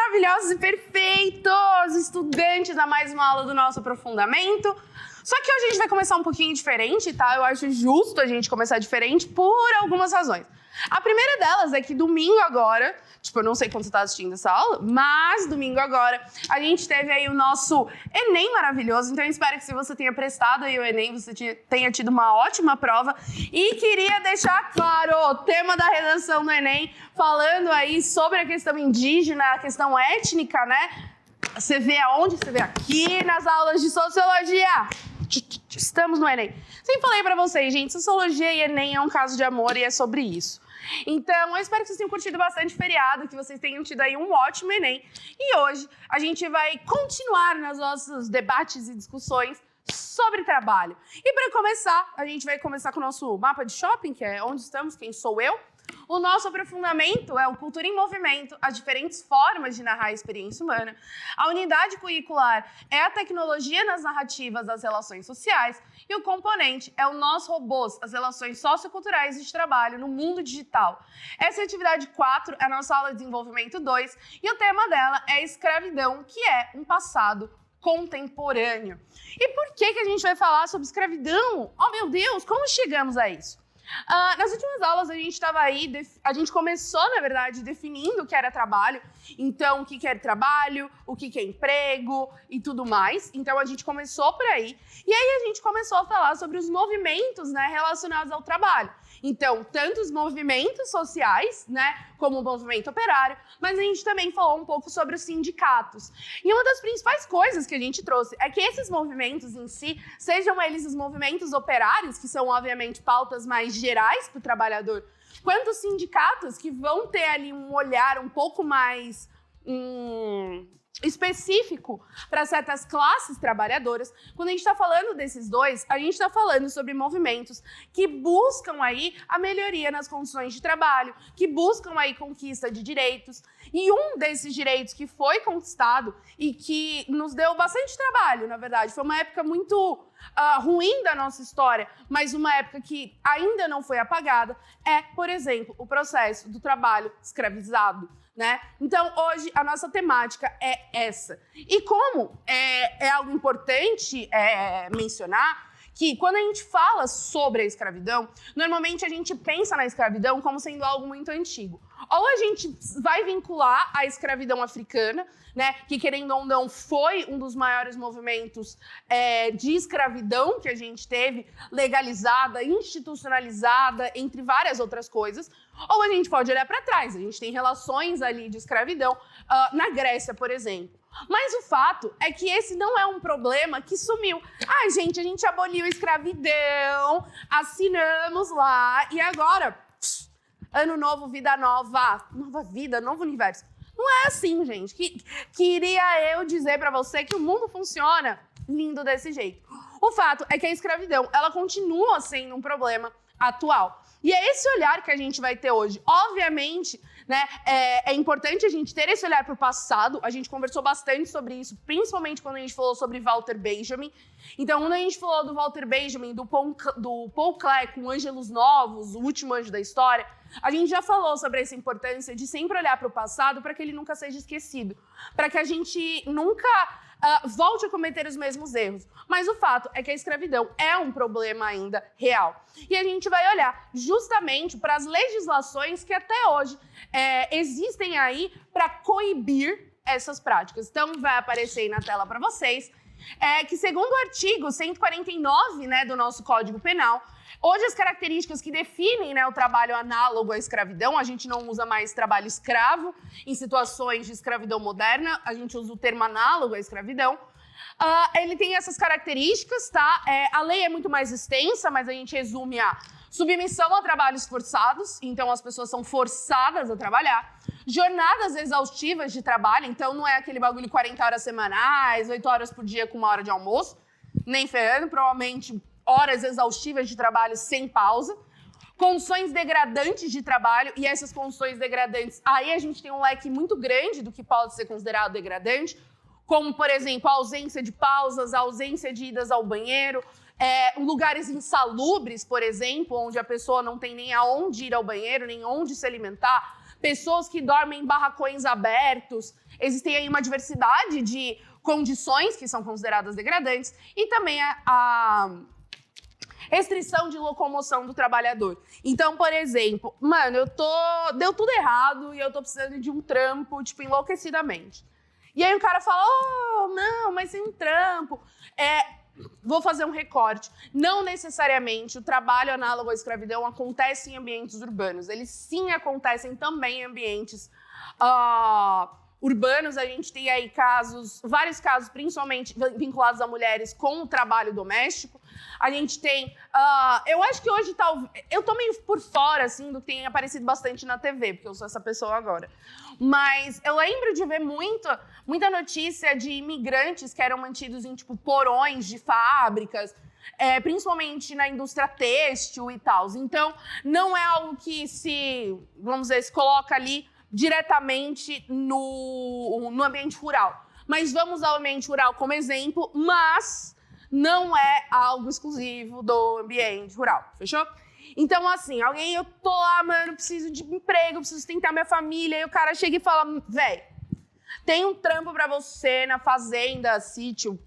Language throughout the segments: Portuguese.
maravilhosos e perfeitos estudantes a mais uma aula do nosso aprofundamento. Só que hoje a gente vai começar um pouquinho diferente, tá? Eu acho justo a gente começar diferente por algumas razões. A primeira delas é que domingo agora, eu não sei quando você tá assistindo essa aula, mas domingo agora a gente teve aí o nosso Enem maravilhoso. Então eu espero que se você tenha prestado aí o Enem, você tenha tido uma ótima prova. E queria deixar claro o tema da redação do Enem, falando aí sobre a questão indígena, a questão étnica, né? Você vê aonde? Você vê aqui nas aulas de Sociologia. Estamos no Enem. Sempre falei pra vocês, gente, Sociologia e Enem é um caso de amor e é sobre isso. Então, eu espero que vocês tenham curtido bastante o feriado, que vocês tenham tido aí um ótimo Enem. E hoje a gente vai continuar nos nossos debates e discussões sobre trabalho. E para começar, a gente vai começar com o nosso mapa de shopping, que é onde estamos, quem sou eu. O nosso aprofundamento é o Cultura em Movimento, as diferentes formas de narrar a experiência humana. A unidade curricular é a tecnologia nas narrativas das relações sociais. E o componente é o Nós Robôs, as relações socioculturais de trabalho no mundo digital. Essa é a atividade 4, é a nossa aula de desenvolvimento 2, e o tema dela é escravidão, que é um passado contemporâneo. E por que a gente vai falar sobre escravidão? Oh, meu Deus, como chegamos a isso? Nas últimas aulas a gente começou, na verdade, definindo o que era trabalho. Então, o que é trabalho, o que é emprego e tudo mais. Então, a gente começou por aí. E aí, a gente começou a falar sobre os movimentos, né, relacionados ao trabalho. Então, tanto os movimentos sociais, né, como o movimento operário, mas a gente também falou um pouco sobre os sindicatos. E uma das principais coisas que a gente trouxe é que esses movimentos em si, sejam eles os movimentos operários, que são, obviamente, pautas mais gerais para o trabalhador, quanto os sindicatos, que vão ter ali um olhar um pouco mais específico para certas classes trabalhadoras. Quando a gente está falando desses dois, a gente está falando sobre movimentos que buscam aí a melhoria nas condições de trabalho, que buscam aí conquista de direitos. E um desses direitos que foi conquistado e que nos deu bastante trabalho, na verdade, foi uma época muito ruim da nossa história, mas uma época que ainda não foi apagada, é, por exemplo, o processo do trabalho escravizado. Né? Então, hoje, a nossa temática é essa. E como é algo importante mencionar, que quando a gente fala sobre a escravidão, normalmente a gente pensa na escravidão como sendo algo muito antigo. Ou a gente vai vincular a escravidão africana, né, que querendo ou não foi um dos maiores movimentos de escravidão que a gente teve, legalizada, institucionalizada, entre várias outras coisas. Ou a gente pode olhar para trás, a gente tem relações ali de escravidão na Grécia, por exemplo. Mas o fato é que esse não é um problema que sumiu. Ai, gente, a gente aboliu a escravidão, assinamos lá e agora, ano novo, vida nova, nova vida, novo universo. Não é assim, gente. Queria eu dizer pra você que o mundo funciona lindo desse jeito. O fato é que a escravidão, ela continua sendo um problema atual. E é esse olhar que a gente vai ter hoje. Obviamente, né, é importante a gente ter esse olhar para o passado. A gente conversou bastante sobre isso, principalmente quando a gente falou sobre Walter Benjamin. Então, quando a gente falou do Walter Benjamin, do Paul Klee com Ângelos Novos, o último anjo da história, a gente já falou sobre essa importância de sempre olhar para o passado para que ele nunca seja esquecido, para que a gente nunca volte a cometer os mesmos erros. Mas o fato é que a escravidão é um problema ainda real. E a gente vai olhar justamente para as legislações que até hoje existem aí para coibir essas práticas. Então, vai aparecer aí na tela para vocês que, segundo o artigo 149, né, do nosso Código Penal, hoje as características que definem, né, o trabalho análogo à escravidão, a gente não usa mais trabalho escravo em situações de escravidão moderna, a gente usa o termo análogo à escravidão. Ele tem essas características, tá? A lei é muito mais extensa, mas a gente resume a submissão a trabalhos forçados, então as pessoas são forçadas a trabalhar. Jornadas exaustivas de trabalho, então não é aquele bagulho 40 horas semanais, 8 horas por dia com 1 hora de almoço, nem ferrando, provavelmente horas exaustivas de trabalho sem pausa. Condições degradantes de trabalho, e essas condições degradantes, aí a gente tem um leque muito grande do que pode ser considerado degradante, como, por exemplo, a ausência de pausas, a ausência de idas ao banheiro, lugares insalubres, por exemplo, onde a pessoa não tem nem aonde ir ao banheiro, nem onde se alimentar, pessoas que dormem em barracões abertos. Existem aí uma diversidade de condições que são consideradas degradantes e também a restrição de locomoção do trabalhador. Então, por exemplo, mano, deu tudo errado e eu tô precisando de um trampo, tipo, enlouquecidamente. E aí o cara fala, oh, não, mas tem um trampo. Vou fazer um recorte. Não necessariamente o trabalho análogo à escravidão acontece em ambientes urbanos. Eles sim acontecem também em ambientes urbanos. A gente tem aí vários casos, principalmente vinculados a mulheres com o trabalho doméstico. A gente tem... eu acho que hoje, eu tô meio por fora, assim, do que tem aparecido bastante na TV, porque eu sou essa pessoa agora. Mas eu lembro de ver muita notícia de imigrantes que eram mantidos em, tipo, porões de fábricas, principalmente na indústria têxtil e tal. Então, não é algo que vamos dizer, se coloca ali diretamente no ambiente rural. Mas vamos ao ambiente rural como exemplo, mas não é algo exclusivo do ambiente rural, fechou? Então, assim, eu tô lá, mano, preciso de emprego, preciso sustentar minha família, e o cara chega e fala, véi, tem um trampo pra você na fazenda, sítio,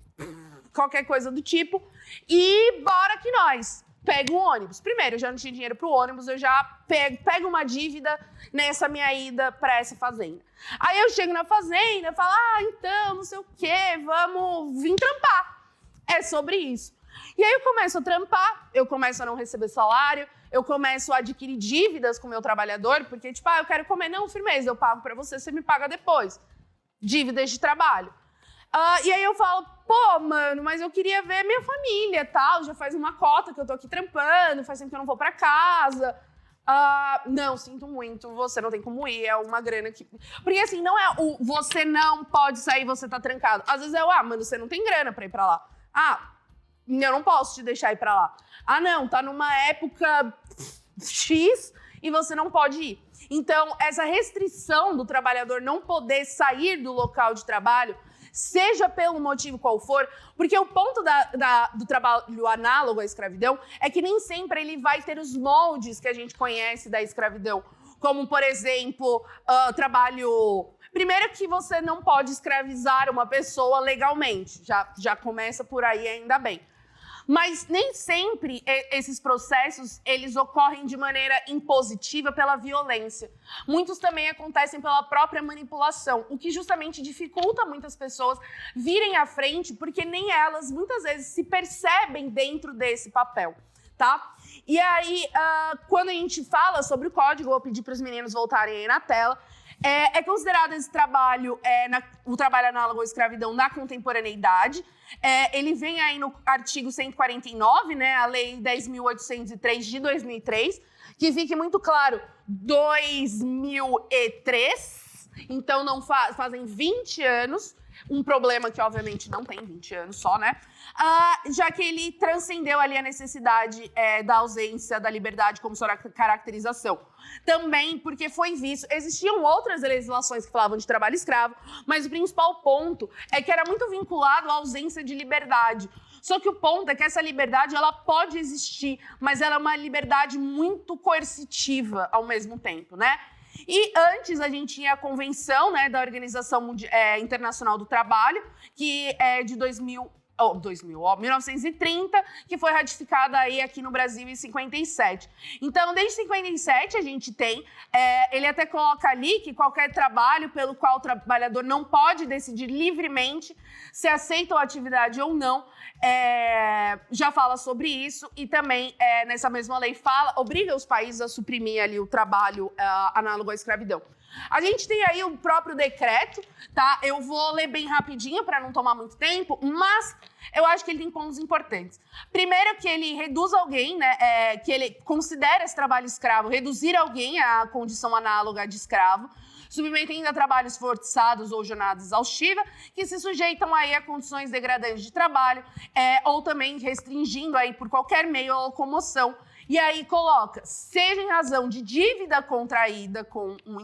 qualquer coisa do tipo, e bora que nós. Pega o ônibus. Primeiro, eu já não tinha dinheiro pro ônibus, eu já pego uma dívida nessa minha ida pra essa fazenda. Aí eu chego na fazenda, falo, então, não sei o quê, vamos vir trampar. É sobre isso. E aí eu começo a trampar, eu começo a não receber salário, eu começo a adquirir dívidas com o meu trabalhador, porque, tipo, eu quero comer, não, firmeza, eu pago pra você, você me paga depois. Dívidas de trabalho. E aí eu falo, pô, mano, mas eu queria ver minha família, tal, já faz uma cota que eu tô aqui trampando, faz tempo que eu não vou pra casa. Não, sinto muito, você não tem como ir, é uma grana que... Porque assim, não é você não pode sair, você tá trancado. Às vezes mano, você não tem grana pra ir pra lá. Eu não posso te deixar ir pra lá. Não, tá numa época X e você não pode ir. Então, essa restrição do trabalhador não poder sair do local de trabalho, seja pelo motivo qual for, porque o ponto do trabalho análogo à escravidão é que nem sempre ele vai ter os moldes que a gente conhece da escravidão, como, por exemplo, trabalho... Primeiro que você não pode escravizar uma pessoa legalmente, já começa por aí, ainda bem. Mas nem sempre esses processos, eles ocorrem de maneira impositiva pela violência. Muitos também acontecem pela própria manipulação, o que justamente dificulta muitas pessoas virem à frente, porque nem elas, muitas vezes, se percebem dentro desse papel, tá? E aí, quando a gente fala sobre o código, eu vou pedir para os meninos voltarem aí na tela, é considerado esse trabalho, o trabalho análogo à escravidão na contemporaneidade. Ele vem aí no artigo 149, né, a Lei 10.803 de 2003, que fique muito claro, 2003, então não fazem 20 anos, um problema que obviamente não tem 20 anos só, né? Já que ele transcendeu ali a necessidade da ausência da liberdade como sua caracterização. Também porque foi visto, existiam outras legislações que falavam de trabalho escravo, mas o principal ponto é que era muito vinculado à ausência de liberdade. Só que o ponto é que essa liberdade, ela pode existir, mas ela é uma liberdade muito coercitiva ao mesmo tempo, né? E antes a gente tinha a Convenção, né, da Organização Internacional do Trabalho, que é de 1930, que foi ratificada aí aqui no Brasil em 57. Então, desde 57 a gente tem, ele até coloca ali que qualquer trabalho pelo qual o trabalhador não pode decidir livremente se aceita a atividade ou não, já fala sobre isso e também nessa mesma lei obriga os países a suprimir ali o trabalho análogo à escravidão. A gente tem aí o próprio decreto, tá? Eu vou ler bem rapidinho para não tomar muito tempo, mas eu acho que ele tem pontos importantes. Primeiro que ele reduz alguém, né? Que ele considera esse trabalho escravo, reduzir alguém à condição análoga de escravo, submetendo a trabalhos forçados ou jornada exaustiva, que se sujeitam aí a condições degradantes de trabalho, ou também restringindo aí por qualquer meio a locomoção. E aí coloca, seja em razão de dívida contraída com o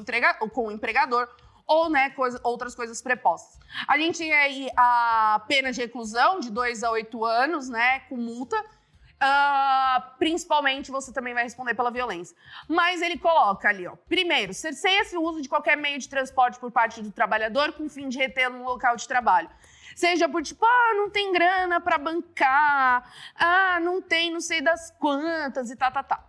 empregador ou, né, outras coisas prepostas. A gente tem aí a pena de reclusão de 2 a 8 anos, né, com multa. Principalmente, você também vai responder pela violência. Mas ele coloca ali, ó. Primeiro, cerceia-se o uso de qualquer meio de transporte por parte do trabalhador com o fim de retê-lo no local de trabalho. Seja por tipo, não tem grana para bancar, não tem não sei das quantas e tá.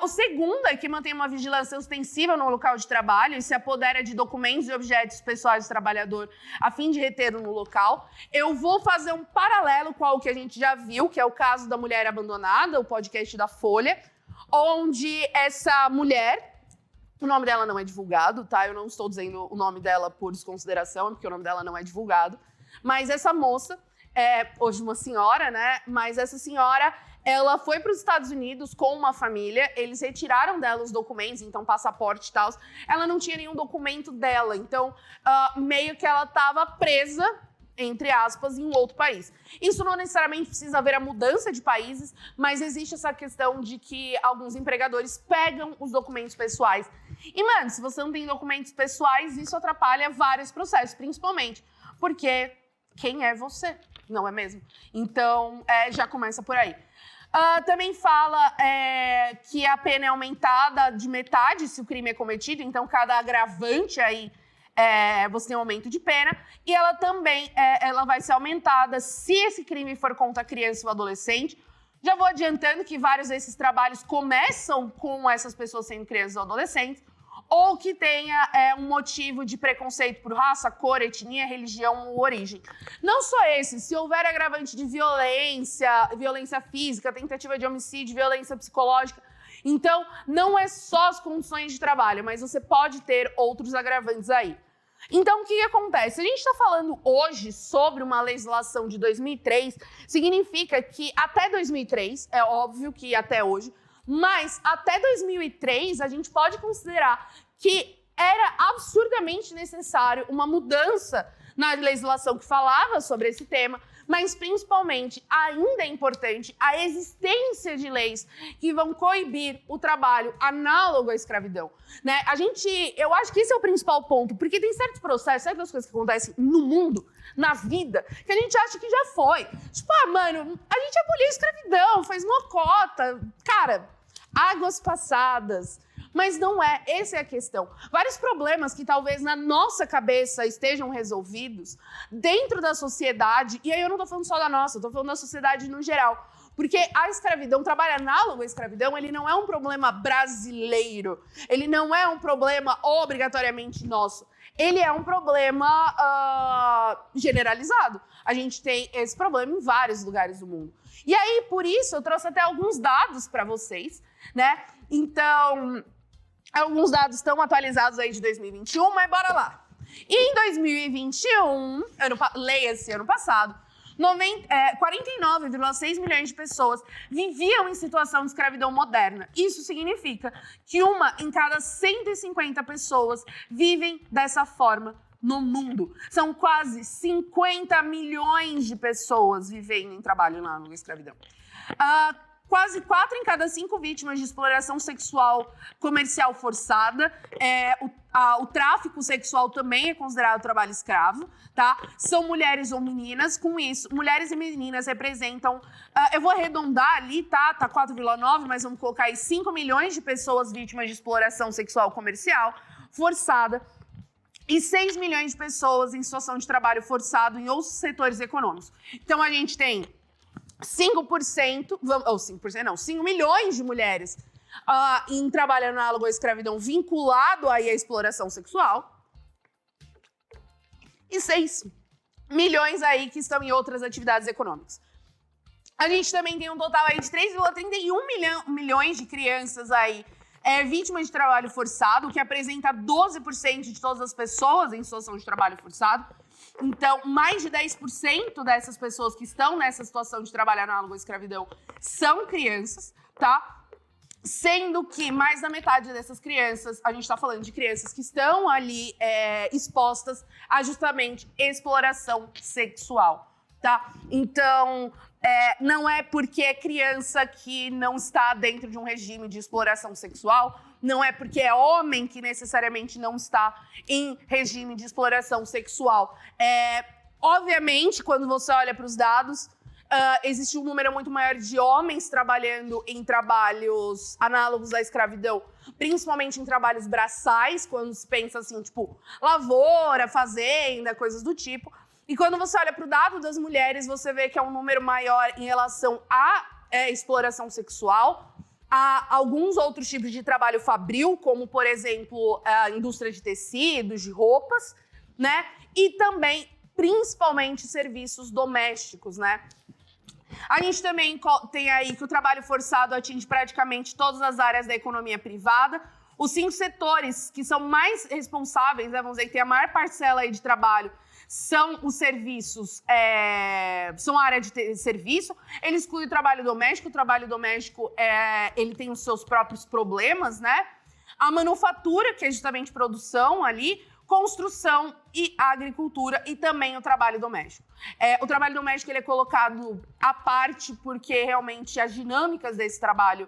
O segundo é que mantém uma vigilância ostensiva no local de trabalho e se apodera de documentos e objetos pessoais do trabalhador a fim de retê-lo no local. Eu vou fazer um paralelo com algo que a gente já viu, que é o caso da mulher abandonada, o podcast da Folha, onde essa mulher, o nome dela não é divulgado, tá? Eu não estou dizendo o nome dela por desconsideração, porque o nome dela não é divulgado, mas essa moça, hoje uma senhora, né? Mas essa senhora, ela foi para os Estados Unidos com uma família, eles retiraram dela os documentos, então passaporte e tal. Ela não tinha nenhum documento dela, então meio que ela estava presa, entre aspas, em um outro país. Isso não necessariamente precisa haver a mudança de países, mas existe essa questão de que alguns empregadores pegam os documentos pessoais. E, mano, se você não tem documentos pessoais, isso atrapalha vários processos, principalmente porque quem é você, não é mesmo? Então, já começa por aí. Também fala que a pena é aumentada de metade se o crime é cometido, então cada agravante aí você tem um aumento de pena, e ela também ela vai ser aumentada se esse crime for contra a criança ou adolescente. Já vou adiantando que vários desses trabalhos começam com essas pessoas sendo crianças ou adolescentes, ou que tenha um motivo de preconceito por raça, cor, etnia, religião ou origem. Não só esse, se houver agravante de violência física, tentativa de homicídio, violência psicológica. Então, não é só as condições de trabalho, mas você pode ter outros agravantes aí. Então, o que acontece? A gente está falando hoje sobre uma legislação de 2003, significa que até 2003, é óbvio que até hoje, mas até 2003 a gente pode considerar que era absurdamente necessário uma mudança na legislação que falava sobre esse tema, mas principalmente, ainda é importante, a existência de leis que vão coibir o trabalho análogo à escravidão. Né? Eu acho que esse é o principal ponto, porque tem certos processos, certas coisas que acontecem no mundo, na vida, que a gente acha que já foi. Tipo, mano, a gente aboliu a escravidão, fez uma cota. Cara, águas passadas. Mas não é, essa é a questão. Vários problemas que talvez na nossa cabeça estejam resolvidos dentro da sociedade, e aí eu não tô falando só da nossa, eu tô falando da sociedade no geral. Porque a escravidão, o trabalho análogo à escravidão, ele não é um problema brasileiro, ele não é um problema obrigatoriamente nosso. Ele é um problema generalizado. A gente tem esse problema em vários lugares do mundo. E aí, por isso, eu trouxe até alguns dados para vocês, né? Então, alguns dados estão atualizados aí de 2021, mas bora lá. E em 2021, leia-se ano passado, 49,6 milhões de pessoas viviam em situação de escravidão moderna. Isso significa que uma em cada 150 pessoas vivem dessa forma no mundo. São quase 50 milhões de pessoas vivendo em trabalho análogo à escravidão. Quase 4 em cada 5 vítimas de exploração sexual comercial forçada. O tráfico sexual também é considerado trabalho escravo, tá? São mulheres ou meninas. Com isso, mulheres e meninas representam, eu vou arredondar ali, tá? Tá 4,9, mas vamos colocar aí 5 milhões de pessoas vítimas de exploração sexual comercial forçada e 6 milhões de pessoas em situação de trabalho forçado em outros setores econômicos. Então, a gente tem 5%, ou 5% não, 5 milhões de mulheres em trabalho análogo à escravidão vinculado aí à exploração sexual e 6 milhões aí que estão em outras atividades econômicas. A gente também tem um total aí de 3,31 milhões de crianças aí vítimas de trabalho forçado, o que apresenta 12% de todas as pessoas em situação de trabalho forçado. Então, mais de 10% dessas pessoas que estão nessa situação de trabalho análogo à escravidão são crianças, tá? Sendo que mais da metade dessas crianças, a gente está falando de crianças que estão ali expostas a justamente exploração sexual, tá? Então, não é porque é criança que não está dentro de um regime de exploração sexual, não é porque é homem que necessariamente não está em regime de exploração sexual. Obviamente, quando você olha para os dados, Existe um número muito maior de homens trabalhando em trabalhos análogos à escravidão, principalmente em trabalhos braçais, quando se pensa assim, tipo, lavoura, fazenda, coisas do tipo. E quando você olha para o dado das mulheres, você vê que é um número maior em relação à exploração sexual. Há alguns outros tipos de trabalho fabril, como, por exemplo, a indústria de tecidos, de roupas, né? E também, principalmente, serviços domésticos, né? A gente também tem aí que o trabalho forçado atinge praticamente todas as áreas da economia privada. Os 5 setores que são mais responsáveis, né, vamos dizer, que tem a maior parcela aí de trabalho, são os serviços, são a área de serviço. Ele exclui o trabalho doméstico. O trabalho doméstico, ele tem os seus próprios problemas, né? A manufatura, que é justamente produção ali, construção e agricultura e também o trabalho doméstico. O trabalho doméstico ele é colocado à parte porque realmente as dinâmicas desse trabalho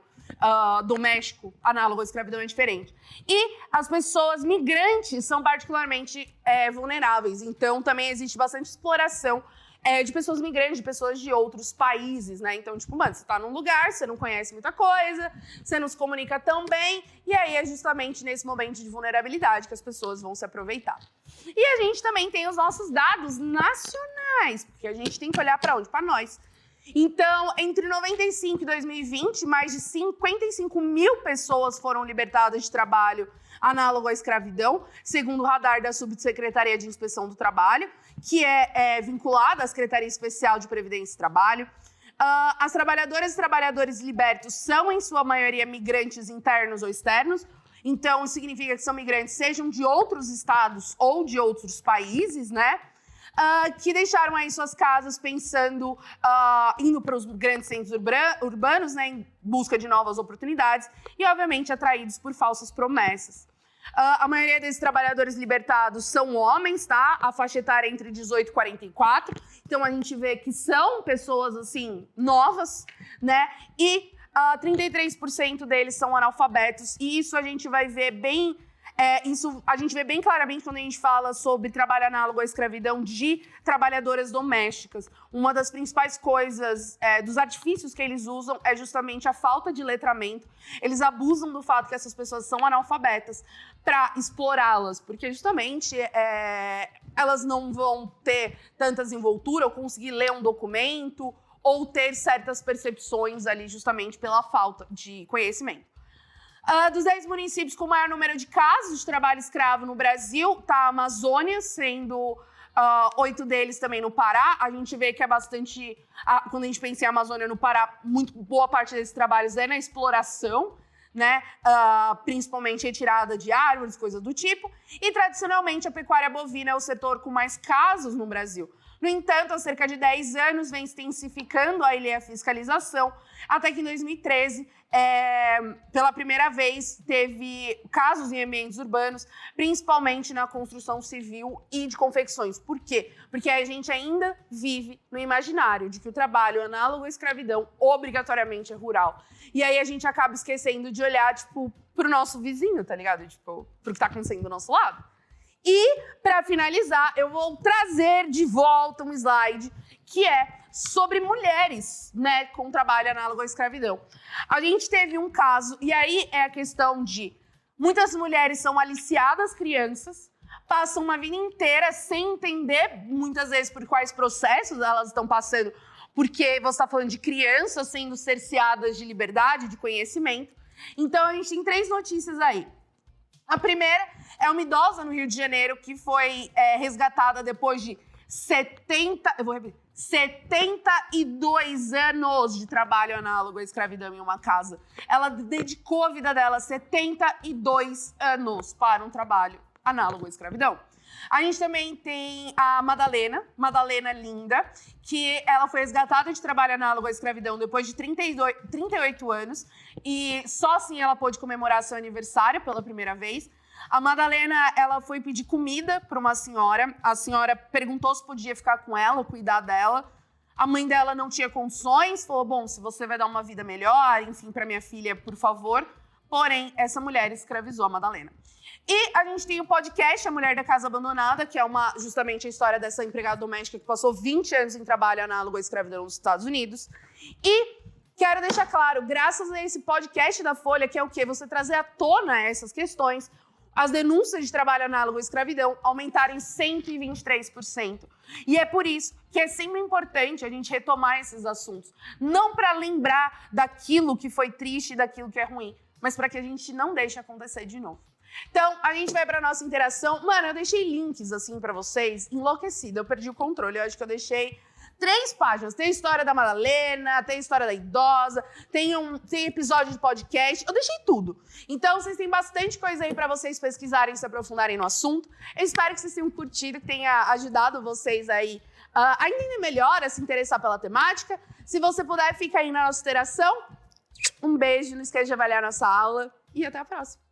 doméstico, análogo à escravidão, é diferente. E as pessoas migrantes são particularmente vulneráveis, então também existe bastante exploração de pessoas migrantes, de pessoas de outros países, né? Então, tipo, mano, você tá num lugar, você não conhece muita coisa, você não se comunica tão bem, e aí é justamente nesse momento de vulnerabilidade que as pessoas vão se aproveitar. E a gente também tem os nossos dados nacionais, porque a gente tem que olhar para onde? Para nós. Então, entre 95 e 2020, mais de 55 mil pessoas foram libertadas de trabalho análogo à escravidão, segundo o radar da Subsecretaria de Inspeção do Trabalho, que é vinculada à Secretaria Especial de Previdência e Trabalho. As trabalhadoras e trabalhadores libertos são, em sua maioria, migrantes internos ou externos. Então, isso significa que são migrantes, sejam de outros estados ou de outros países, né? Que deixaram aí suas casas pensando, indo para os grandes centros urbanos, né, em busca de novas oportunidades e, obviamente, atraídos por falsas promessas. A maioria desses trabalhadores libertados são homens, tá? A faixa etária é entre 18 e 44. Então, a gente vê que são pessoas, assim, novas, né? E 33% deles são analfabetos. E isso a gente vai ver bem... isso a gente vê bem claramente quando a gente fala sobre trabalho análogo à escravidão de trabalhadoras domésticas. Uma das principais coisas, dos artifícios que eles usam é justamente a falta de letramento. Eles abusam do fato que essas pessoas são analfabetas para explorá-las, porque justamente elas não vão ter tanta desenvoltura ou conseguir ler um documento ou ter certas percepções ali justamente pela falta de conhecimento. Dos 10 municípios com o maior número de casos de trabalho escravo no Brasil, está a Amazônia, sendo 8 deles também no Pará. A gente vê que é bastante... quando a gente pensa em Amazônia no Pará, muito boa parte desses trabalhos é na exploração, né? Principalmente retirada de árvores, coisas do tipo. E, tradicionalmente, a pecuária bovina é o setor com mais casos no Brasil. No entanto, há cerca de 10 anos vem se intensificando a fiscalização, até que em 2013, pela primeira vez, teve casos em ambientes urbanos, principalmente na construção civil e de confecções. Por quê? Porque a gente ainda vive no imaginário de que o trabalho análogo à escravidão obrigatoriamente é rural. E aí a gente acaba esquecendo de olhar, tipo, pro nosso vizinho, tá ligado? Tipo, pro que tá acontecendo do nosso lado. E, para finalizar, eu vou trazer de volta um slide que é sobre mulheres, né, com trabalho análogo à escravidão. A gente teve um caso, e aí é a questão de muitas mulheres são aliciadas crianças, passam uma vida inteira sem entender, muitas vezes, por quais processos elas estão passando, porque você está falando de crianças sendo cerceadas de liberdade, de conhecimento. Então, a gente tem 3 notícias aí. A primeira é uma idosa no Rio de Janeiro que foi resgatada depois de 72 anos de trabalho análogo à escravidão em uma casa. Ela dedicou a vida dela 72 anos para um trabalho análogo à escravidão. A gente também tem a Madalena Linda, que ela foi resgatada de trabalho análogo à escravidão depois de 38 anos e só assim ela pôde comemorar seu aniversário pela primeira vez. A Madalena, ela foi pedir comida para uma senhora. A senhora perguntou se podia ficar com ela, cuidar dela. A mãe dela não tinha condições, falou, bom, se você vai dar uma vida melhor, enfim, para minha filha, por favor. Porém, essa mulher escravizou a Madalena. E a gente tem o podcast A Mulher da Casa Abandonada, que é justamente a história dessa empregada doméstica que passou 20 anos em trabalho análogo à escravidão nos Estados Unidos. E quero deixar claro, graças a esse podcast da Folha, que é o quê? Você trazer à tona essas questões, as denúncias de trabalho análogo à escravidão aumentarem 123%. E é por isso que é sempre importante a gente retomar esses assuntos. Não para lembrar daquilo que foi triste e daquilo que é ruim, mas para que a gente não deixe acontecer de novo. Então, a gente vai para nossa interação. Mano, eu deixei links, assim, para vocês, enlouquecida. Eu perdi o controle, eu acho que eu deixei 3 páginas. Tem a história da Madalena, tem a história da idosa, tem episódio de podcast. Eu deixei tudo. Então, vocês têm bastante coisa aí para vocês pesquisarem, se aprofundarem no assunto. Eu espero que vocês tenham curtido, que tenha ajudado vocês aí a entender melhor, a se interessar pela temática. Se você puder, fica aí na nossa interação. Um beijo, não esqueça de avaliar a nossa aula e até a próxima.